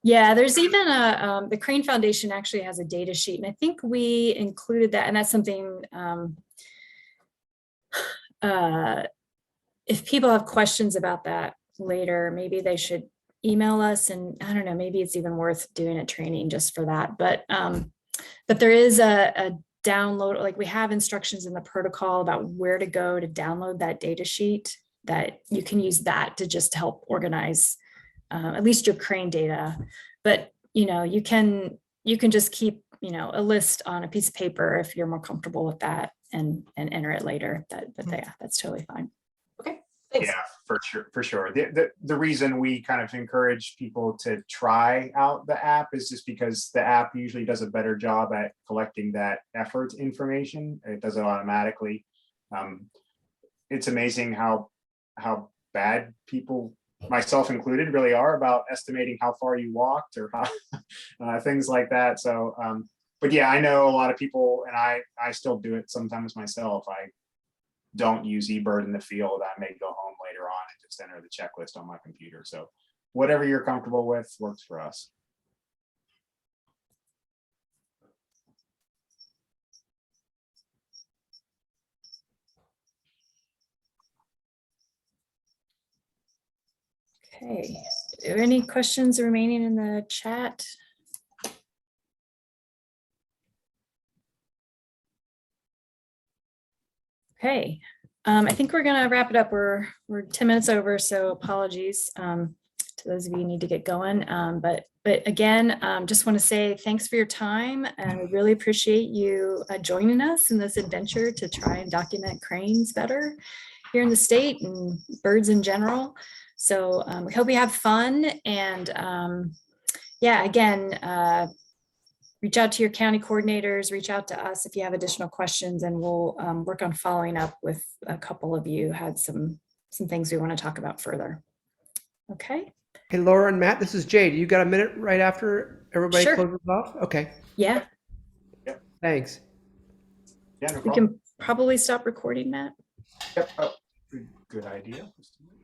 Yeah, there's even the Crane Foundation actually has a data sheet, and I think we included that, and that's something, if people have questions about that later, maybe they should email us, and I don't know, maybe it's even worth doing a training just for that. But there is a download, like we have instructions in the protocol about where to go to download that data sheet, that you can use that to just help organize at least your crane data. But you know, you can just keep, you know, a list on a piece of paper if you're more comfortable with that, and enter it later. Yeah, that's totally fine. Okay, thanks. Yeah, for sure. The reason we kind of encourage people to try out the app is just because the app usually does a better job at collecting that effort information. It does it automatically. It's amazing how bad people, myself included, really are about estimating how far you walked or how, things like that. So, but yeah, I know a lot of people, and I still do it sometimes myself. I don't use eBird in the field. I may go home later on and just enter the checklist on my computer. So whatever you're comfortable with works for us. Okay, are there any questions remaining in the chat? Okay, I think we're gonna wrap it up. We're 10 minutes over, so apologies to those of you who need to get going. But again, just want to say thanks for your time, and we really appreciate you joining us in this adventure to try and document cranes better here in the state and birds in general. So we hope you have fun, and yeah, again, reach out to your county coordinators, reach out to us if you have additional questions, and we'll work on following up with a couple of you who had some things we want to talk about further. Okay. Hey, Laura and Matt, this is Jade. You got a minute right after everybody Sure. closes off? Okay, Yeah, thanks. Yeah, no we problem. can probably stop recording, Matt. Yep. Oh, good idea.